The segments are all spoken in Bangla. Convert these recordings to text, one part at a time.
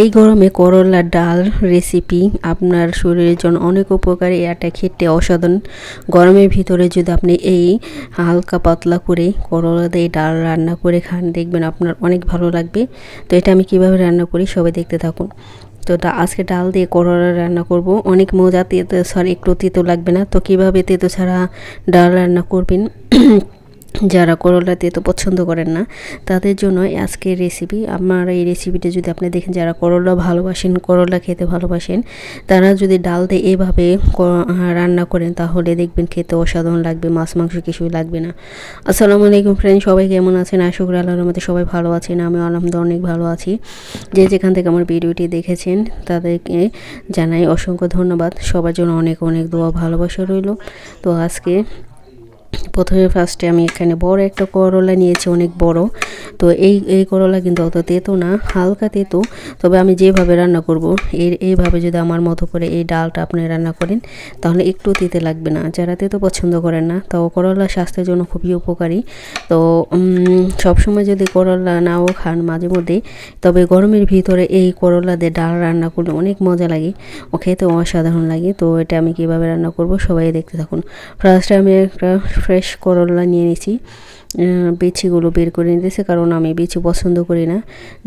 এই গরমে করলার ডাল রেসিপি আপনার শরীরের জন্য অনেক উপকারী। এটা খেতে অসাধারণ। গরমের ভিতরে যদি আপনি এই হালকা পাতলা করে করলা দিয়ে ডাল রান্না করে খান, দেখবেন আপনার অনেক ভালো লাগবে। তো এটা আমি কিভাবে রান্না করি সবাই দেখতে থাকুন। তো আজকে ডাল দিয়ে করলা রান্না করব, অনেক মজা। তেতো ছাড়া একটু তেতো লাগবে না। তো কিভাবে তেতো ছাড়া ডাল রান্না করবেন যারা করলা তেতো পছন্দ করেন না তাদের জন্য আজকের রেসিপি। আমার এই রেসিপিটা যদি আপনি দেখেন যারা করলা ভালোবাসেন, করলা খেতে ভালোবাসেন, তারা যদি ডাল দিয়ে এভাবে রান্না করেন তাহলে দেখবেন খেতে অসাধারণ লাগবে, মাছ মাংস কিছুই লাগবে না। আসসালামু আলাইকুম ফ্রেন্ড, সবাই কেমন আছেন? আশা করি আল্লাহর রহমতে সবাই ভালো আছেন। আমি আলহামদুলিল্লাহ অনেক ভালো আছি। যে যেখান থেকে আমার ভিডিওটি দেখেছেন তাদেরকে জানাই অসংখ্য ধন্যবাদ। সবার জন্য অনেক অনেক দোয়া ভালোবাসা রইল। তো আজকে প্রথমে ফার্স্টে আমি এখানে বড় একটা করলা নিয়েছি, অনেক বড়। তো এই করলা কিন্তু অত তেতো না, হালকা তেতো। তবে আমি যেভাবে রান্না করব এইভাবে যদি আমার মতো করে এই ডালটা আপনি রান্না করেন তাহলে একটু তেতে লাগবে না। যারা তেতো পছন্দ করেন না, তো করলা স্বাস্থ্যের জন্য খুবই উপকারী। তো সবসময় যদি করলা নাও খান, মাঝে মধ্যে, তবে গরমের ভিতরে এই করলা দিয়ে ডাল রান্না করলে অনেক মজা লাগে, ও খেতে অসাধারণ লাগে। তো এটা আমি কীভাবে রান্না করব সবাই দেখতে থাকুন। ফার্স্টে আমি একটা ফ্রেশ করলা নিয়ে নিয়েছি, বিচিগুলো বের করে নিয়েছি, কারণ আমি বিচি পছন্দ করি না।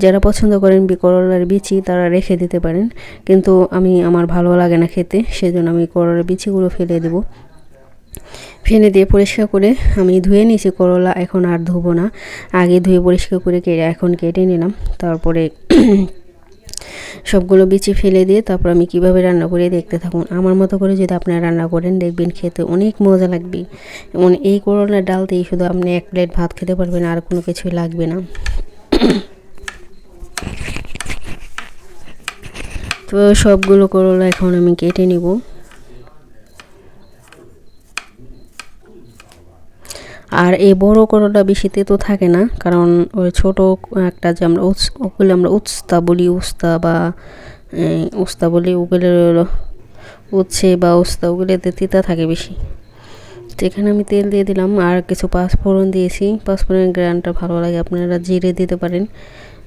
যারা পছন্দ করেন করলার বিচি তারা রেখে দিতে পারেন, কিন্তু আমার ভালো লাগে না খেতে, সেজন্য আমি করলার বিচিগুলো ফেলে দেব। ফেলে দিয়ে পরিষ্কার করে আমি ধুয়ে নিয়েছি করলা, এখন আর ধুবো না। আগে ধুয়ে পরিষ্কার করে এখন কেটে নিলাম। তারপরে সবগুলো বিচি ফেলে দিয়ে তারপর আমি কিভাবে রান্না করে দেখতে থাকুন। আমার মতো করে যদি আপনারা রান্না করেন দেখবেন খেতে অনেক মজা লাগবে। এবং এই করলার ডাল দিয়ে শুধু আপনি এক প্লেট ভাত খেতে পারবেন, আর কোনো কিছুই লাগবে না। তো সবগুলো করলা এখন আমি কেটে নিব। আর এই বড় করলা বেশি তেতো থাকে না, কারণ ওই ছোটো একটা যে আমরা ওগুলো আমরা উস্তা বলি, উস্তা বলি, ওগুলো উচ্ছে বা উস্তা, ওগুলোতে তিতা থাকে বেশি। তো এখানে আমি তেল দিয়ে দিলাম আর কিছু পাঁচফোড়ন দিয়েছি। পাঁচফোড়নের গ্রানটা ভালো লাগে, আপনারা জিরে দিতে পারেন।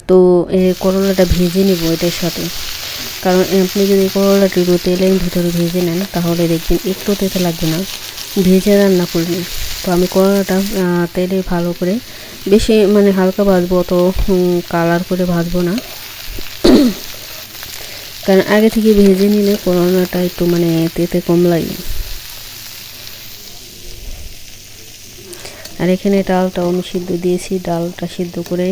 তো এই করলাটা ভেজে নিব এটার সাথে, কারণ আপনি যদি করলাটি তেলের ভিতরে ভেজে নেন তাহলে দেখবেন একটু তেতে লাগবে না ভেজে রান্না করবেন। তো আমি করলাটা তেলে ভালো করে বেশি হালকা ভাজবো, অত কালার করে ভাজবো না, কারণ আগে থেকে ভেজে নিলে করলাটা একটু তেতে কম লাগে। আর এখানে ডালটাও আমি সিদ্ধ দিয়েছি, ডালটা সিদ্ধ করে।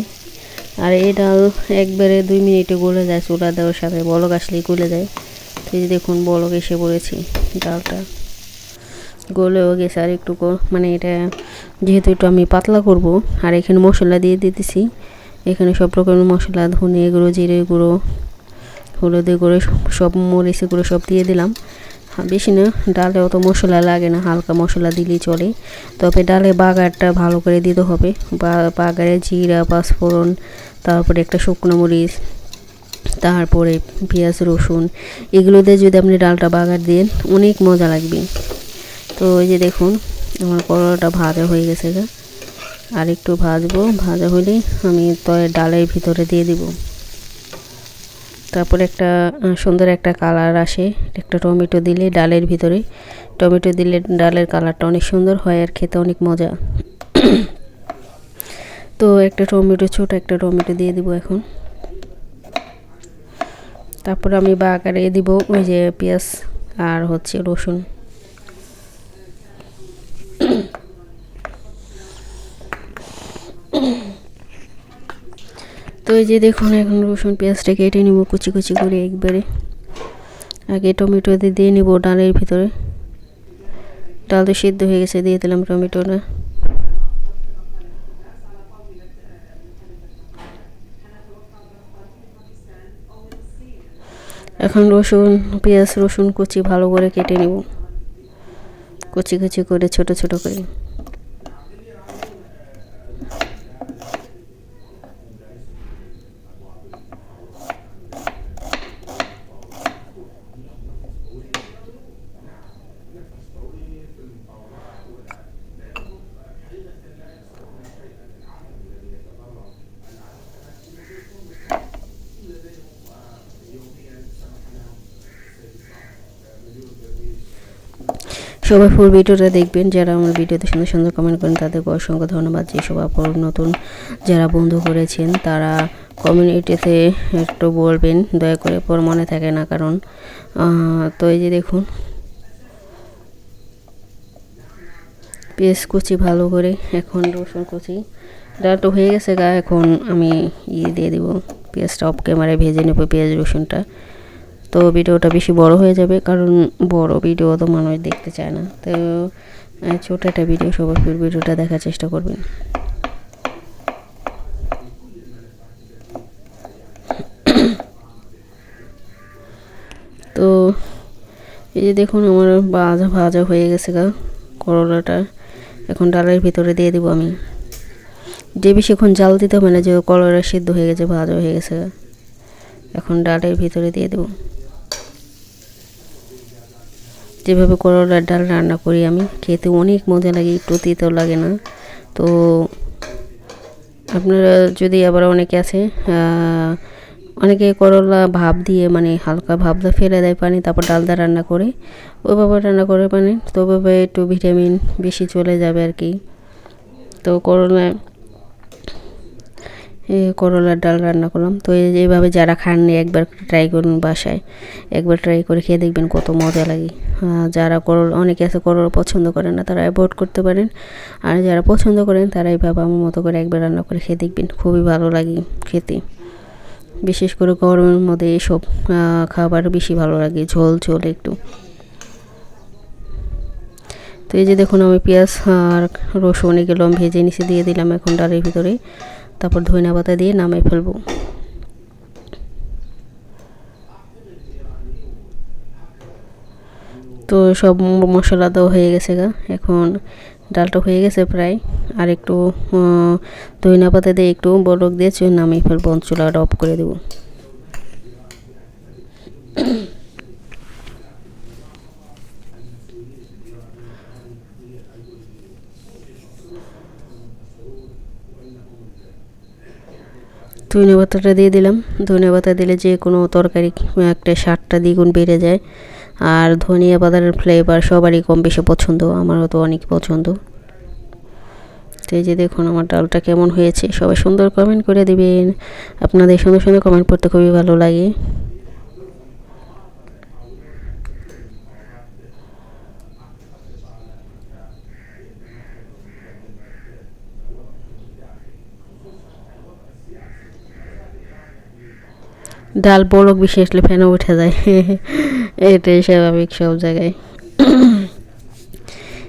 আর এই ডাল একবারে 2 মিনিটে গলে যায়, চুলা দেওয়ার সাথে বলক আসলেই গলে যায়। তো এই দেখুন বলক এসে পড়েছি, ডালটা গলেও গেছে। আর একটু এটা যেহেতু একটু আমি পাতলা করব, আর এখানে মশলা দিয়ে দিতেছি। এখানে সব রকমের মশলা, ধনে গুঁড়ো, জিরে গুঁড়ো, হলুদের গুঁড়ো, সব মরিচ গুঁড়ো সব দিয়ে দিলাম। বেশি না, ডালে অত মশলা লাগে না, হালকা মশলা দিলেই চলে। তবে ডালে বাগারটা ভালো করে দিতে হবে। বাগারে জিরা, পাঁচফোড়ন, তারপরে একটা শুকনো মরিচ, তারপরে পেঁয়াজ, রসুন, এগুলো দিয়ে যদি আপনি ডালটা বাগার দেন অনেক মজা লাগবে। তো এই যে দেখুন আমার করলাটা ভাজা হয়ে গেছে, আর একটু ভাজবো। ভাজা হলে আমি ডালের ভিতরে দিয়ে দিব। তারপরে একটা সুন্দর একটা কালার আসে, একটা টমেটো দিলে ডালের ভিতরে, টমেটো দিলে ডালের কালারটা অনেক সুন্দর হয় আর খেতে অনেক মজা। তো একটা টমেটো, ছোট একটা টমেটো দিয়ে দিব এখন। তারপর আমি বাগারে দিব ওই যে পেঁয়াজ আর রসুন। তো এই যে দেখুন এখন রসুন পেঁয়াজটা কেটে নিব কুচি কুচি করে একবারে। আগে টমেটো দিয়ে নিব ডালের ভিতরে। ডাল তো সিদ্ধ হয়ে গেছে, দিয়ে দিলাম টমেটোটা। এখন পেঁয়াজ রসুন কুচি ভালো করে কেটে নিব, কুচি কুচি করে ছোট ছোট করে। সবাই ফুল ভিডিওটা দেখবেন। যারা আমার ভিডিওতে সুন্দর সুন্দর কমেন্ট করেন তাদেরকে অসংখ্য ধন্যবাদ। যেসব আপু নতুন যারা বন্ধু করেছেন তারা কমিউনিটিতে একটু বলবেন দয়া করে, পর মনে থাকে না। কারণ তো এই যে দেখুন পেঁয়াজ কুচি ভালো করে, এখন রসুন কুচি, ডালটা হয়ে গেছে গা। এখন আমি দিয়ে দিব পেঁয়াজটা, অফ ক্যামেরায় ভেজে নেব পেঁয়াজ রসুনটা। তো ভিডিওটা বেশি বড় হয়ে যাবে, কারণ বড় ভিডিও তো মানুষ দেখতে চায় না। তো ছোট একটা ভিডিও, সবাই ভিডিওটা দেখার চেষ্টা করবেন। তো এই যে দেখুন আমার ভাজা হয়ে গেছে গা করলাটা। এখন ডালের ভিতরে দিয়ে দিব আমি। যে বেশিক্ষণ জাল দিতে হবে না, যে করলা সিদ্ধ হয়ে গেছে, ভাজা হয়ে গেছে। এখন ডালের ভিতরে দিয়ে দেব। যেভাবে করলার ডাল রান্না করি আমি, খেতে অনেক মজা লাগে, একটু তিতেও লাগে না। তো আপনারা যদি আবার অনেকে আছে অনেকে করলা ভাপ দিয়ে, মানে হালকা ভাপটা ফেলে দেয় পানি, তারপর ডালদা রান্না করে, ওইভাবে রান্না করে পানি, তো ওইভাবে একটু ভিটামিন বেশি চলে যাবে আর কি। তো করলার ডাল রান্না করলাম। তো এইভাবে যারা খাননি একবার ট্রাই করুন বাসায়, একবার ট্রাই করে খেয়ে দেখবেন কত মজা লাগে। যারা অনেকে আছে করলা পছন্দ করেন না, তারা অ্যাভয়েড করতে পারেন। আর যারা পছন্দ করেন তারা এইভাবে আমার মতো করে একবার রান্না করে খেয়ে দেখবেন, খুবই ভালো লাগে খেতে। বিশেষ করে গরমের মধ্যে এসব খাবার বেশি ভালো লাগে, ঝোল ঝোল একটু। তো এই যে দেখুন আমি পেঁয়াজ আর রসুন এগুলো ভেজে নিচে দিয়ে দিলাম এখন ডালের ভিতরে। তারপর ধনিয়া পাতা দিয়ে নামাই ফেলবো। তো সব মশলা দেওয়া হয়ে গেছে গা। এখন ডালটা হয়ে গেছে প্রায়, আর একটু ধনিয়া পাতা দিয়ে একটু বলক দিয়ে নামিয়ে ফেলবো, চুলাটা অফ করে দেবো। ধনিয়া পাতাটা দিয়ে দিলাম। ধনিয়া পাতা দিলে যে কোনো তরকারি একটা স্বাদটা দ্বিগুণ বেড়ে যায়। আর ধনিয়া পাতার ফ্লেভার সবারই কম বেশি পছন্দ, আমারও তো অনেক পছন্দ। তো এই যে দেখুন আমার ডালটা কেমন হয়েছে, সবাই সুন্দর কমেন্ট করে দিবেন। আপনাদের সুন্দর সুন্দর কমেন্ট পড়তে খুবই ভালো লাগে। ডাল বলক বেশি আসলে ফেনা উঠে যায়, এটাই স্বাভাবিক সব জায়গায়।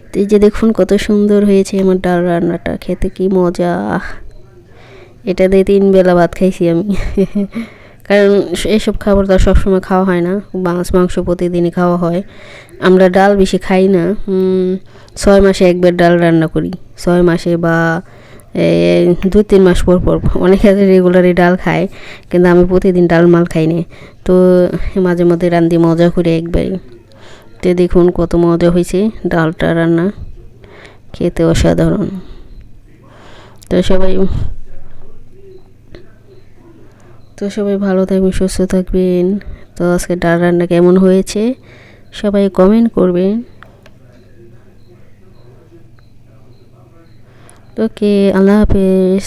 তো এই যে দেখুন কত সুন্দর হয়েছে আমার ডাল রান্নাটা, খেতে কি মজা। এটা দিয়ে 3 বেলা ভাত খাইছি আমি। কারণ এসব খাবার তো সবসময় খাওয়া হয় না, মাছ মাংস প্রতিদিনই খাওয়া হয়। আমরা ডাল বেশি খাই না, 6 মাসে একবার ডাল রান্না করি। 6 মাসে বা 2-3 মাস পর পর। অনেকে আছে রেগুলারই ডাল খায়, কিন্তু আমি প্রতিদিন ডাল মাল খাই না। তো মাঝে মধ্যে রান্ধি মজা করে একবারই। তো দেখুন কত মজা হয়েছে ডালটা রান্না, খেতে অসাধারণ। তো সবাই ভালো থাকবেন, সুস্থ থাকবেন। তো আজকে ডাল রান্না কেমন হয়েছে সবাই কমেন্ট করবেন। ওকে, আল্লাহ হাফেজ।